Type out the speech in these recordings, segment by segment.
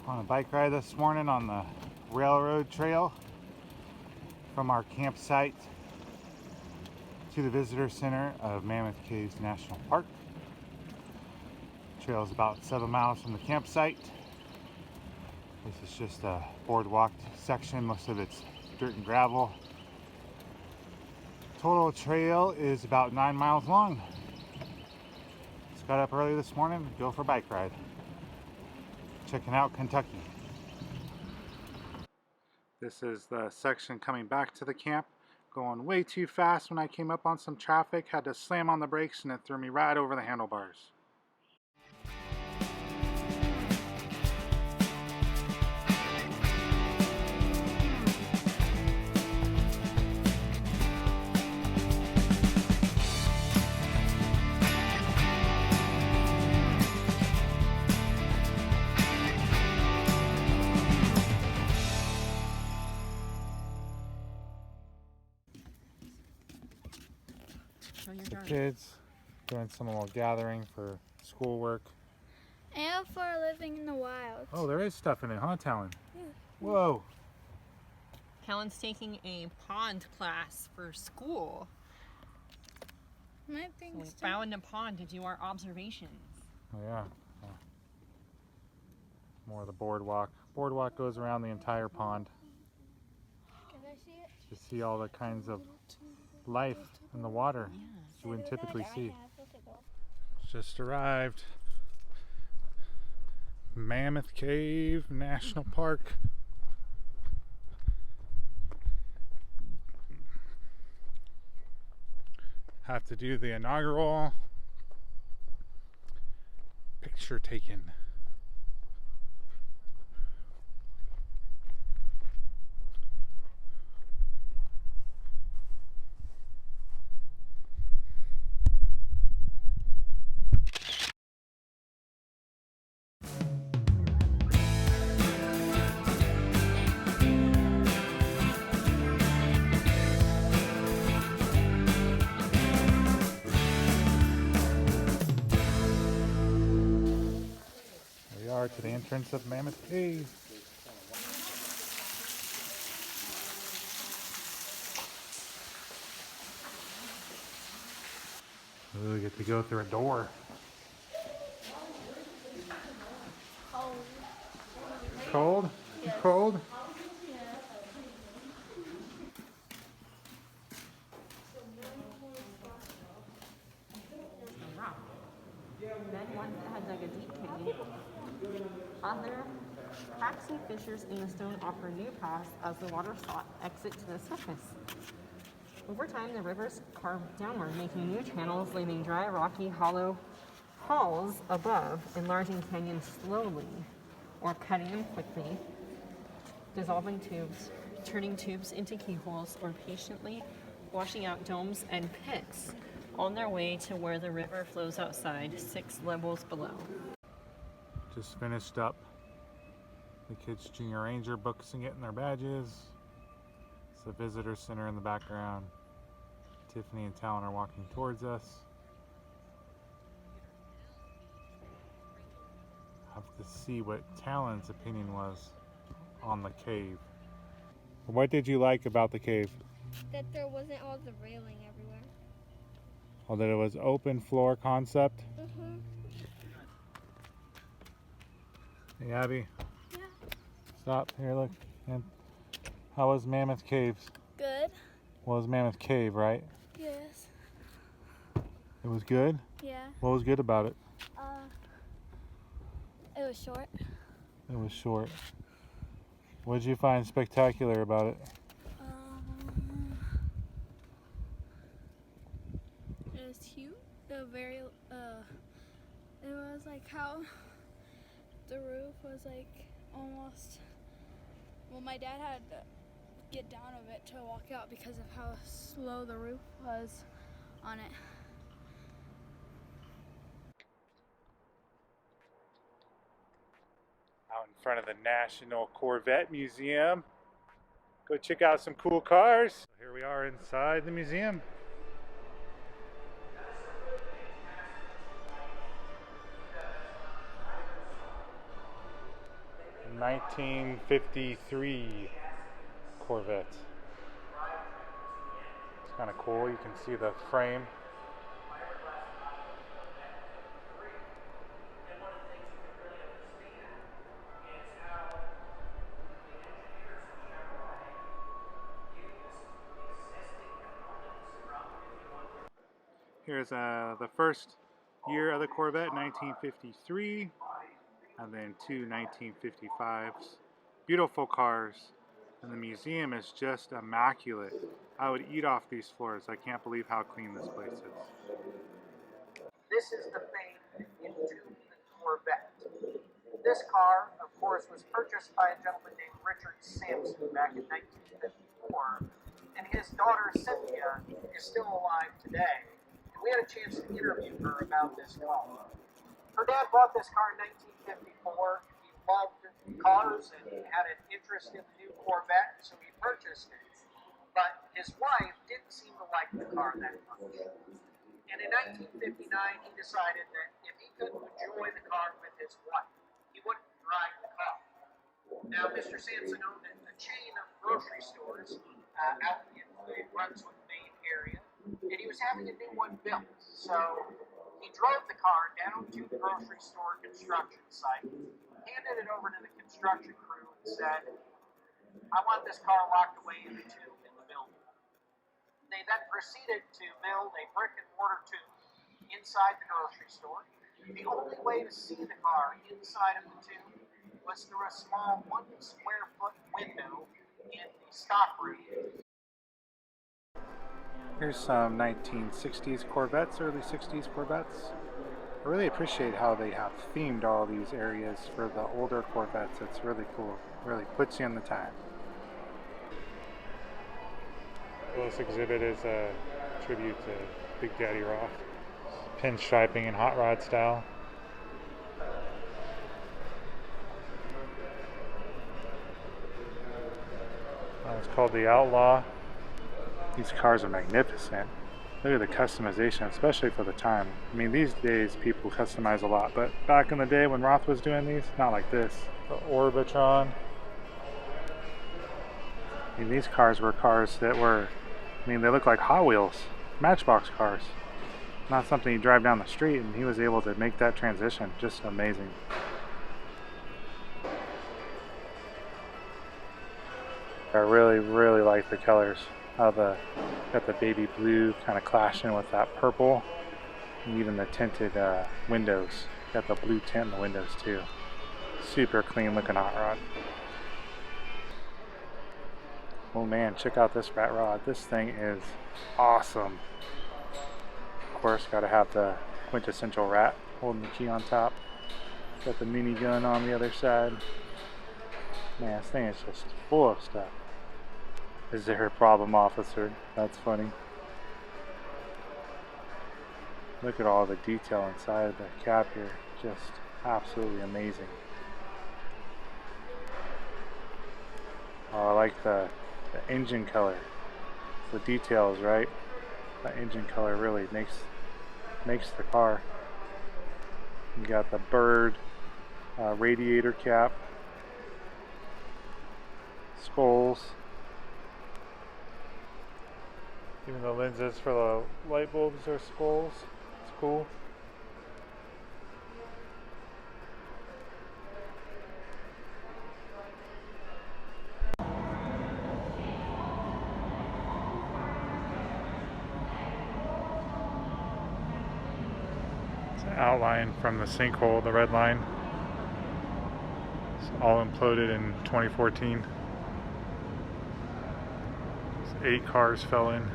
On a bike ride this morning on the railroad trail from our campsite to the visitor center of Mammoth Cave National Park. The trail is about 7 miles from the campsite. This is just a boardwalk section, most of it's dirt and gravel. Total trail is about 9 miles long. Just got up early this morning to go for a bike ride. Checking out Kentucky. This is the section coming back to the camp. Going way too fast when I came up on some traffic. Had to slam on the brakes and it threw me right over the handlebars. The kids doing some little gathering for schoolwork. And for living in the wild. Oh, there is stuff in it, huh, Talon? Yeah. Whoa. Talon's taking a pond class for school. My So we thing's found a pond to do our observations. Oh yeah. More of the boardwalk. Boardwalk goes around the entire pond. Can I see it? To see all the kinds of life in the water you wouldn't typically see. Just arrived. Mammoth Cave National Park. Have to do the inaugural picture taken. To the entrance of Mammoth Cave. Ooh, we get to go through a door. Cold? Yes. Cold? Then one that had like a deep cave. Other cracks and fissures in the stone offer new paths as the water sought exit to the surface. Over time, the rivers carved downward, making new channels, leaving dry, rocky, hollow halls above, enlarging canyons slowly, or cutting them quickly, dissolving tubes, turning tubes into keyholes, or patiently washing out domes and pits on their way to where the river flows outside, 6 levels below. Just finished up the kids' junior ranger books and getting their badges. It's the visitor center in the background. Tiffany and Talon are walking towards us. Have to see what Talon's opinion was on the cave. What did you like about the cave? That there wasn't all the railing everywhere. Oh, that it was open floor concept? Mm-hmm. Hey, Abby. Yeah. Stop. Here, look. And how was Mammoth Caves? Good. Well, it was Mammoth Cave, right? Yes. It was good? Yeah. What was good about it? It was short. It was short. What did you find spectacular about it? It was huge. It was like how the roof was like almost, well, my dad had to get down a bit to walk out because of how slow the roof was on it. Out in front of the National Corvette Museum. Go check out some cool cars. Here we are inside the museum. 1953 Corvette. It's kind of cool. You can see the frame. Here's the first year of the Corvette, 1953, and then two 1955s. Beautiful cars, and the museum is just immaculate. I would eat off these floors. I can't believe how clean this place is. This is the famed entombed Corvette. This car, of course, was purchased by a gentleman named Richard Sampson back in 1954, and his daughter Cynthia is still alive today. And we had a chance to interview her about this car. Her dad bought this car in 1954. He loved cars and had an interest in the new Corvette, so he purchased it. But his wife didn't seem to like the car that much. And in 1959, he decided that if he couldn't enjoy the car with his wife, he wouldn't drive the car. Now, Mr. Sampson owned a chain of grocery stores out in the Brunswick, Maine area, and he was having a new one built. So he drove the car down to the grocery store construction site, handed it over to the construction crew, and said, "I want this car locked away in the tomb in the building." They then proceeded to build a brick and mortar tomb inside the grocery store. The only way to see the car inside of the tomb was through a small 1 square foot window in the stock room. Here's some 1960s Corvettes, early 60s Corvettes. I really appreciate how they have themed all these areas for the older Corvettes. It's really cool. Really puts you in the time. Well, this exhibit is a tribute to Big Daddy Roth. Pinstriping in hot rod style. It's called the Outlaw. These cars are magnificent. Look at the customization, especially for the time. I mean, these days people customize a lot, but back in the day when Roth was doing these, not like this. The Orbitron. I mean, these cars were cars that were, I mean, they look like Hot Wheels, Matchbox cars. Not something you drive down the street, and he was able to make that transition. Just amazing. I really like the colors. How got the baby blue kind of clashing with that purple, and even the tinted windows. Got the blue tint in the windows too. Super clean looking hot rod. Oh man, check out this rat rod. This thing is awesome. Of course, gotta have the quintessential rat holding the key on top. Got the minigun on the other side. Man, this thing is just full of stuff. Is there a problem, officer? That's funny. Look at all the detail inside the cab here. Just absolutely amazing. Oh, I like the engine color. The details, right? The engine color really makes the car. You got the bird radiator cap, skulls, even the lenses for the light bulbs are skulls. It's cool. Outline from the sinkhole, the red line. It's all imploded in 2014. 8 cars fell in.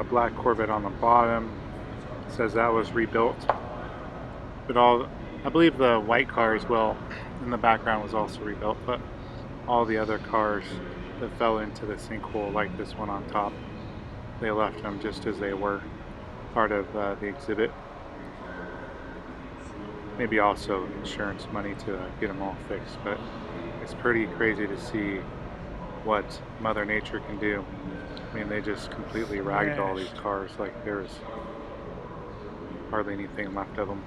Black Corvette on the bottom. It says that was rebuilt. But I believe the white car as well in the background was also rebuilt, but all the other cars that fell into the sinkhole, like this one on top, they left them just as they were, part of the exhibit. Maybe also insurance money to get them all fixed, but it's pretty crazy to see what Mother Nature can do. I mean, they just completely ragged all these cars, like there's hardly anything left of them.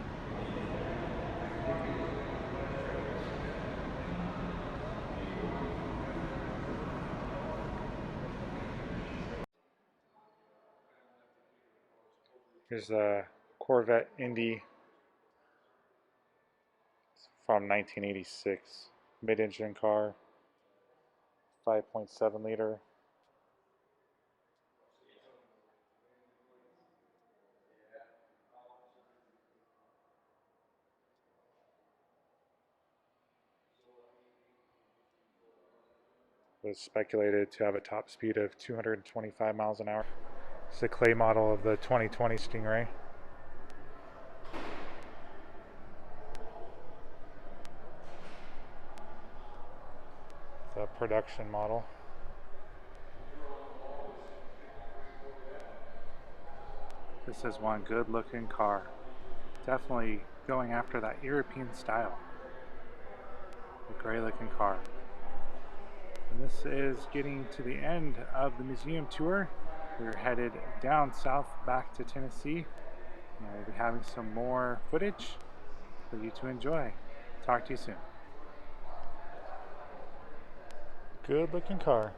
Here's a Corvette Indy from 1986. Mid-engine car, 5.7 liter. Was speculated to have a top speed of 225 miles an hour. It's a clay model of the 2020 Stingray. It's a production model. This is one good looking car. Definitely going after that European style. A gray looking car. And this is getting to the end of the museum tour. We're headed down south back to Tennessee. And we'll be having some more footage for you to enjoy. Talk to you soon. Good looking car.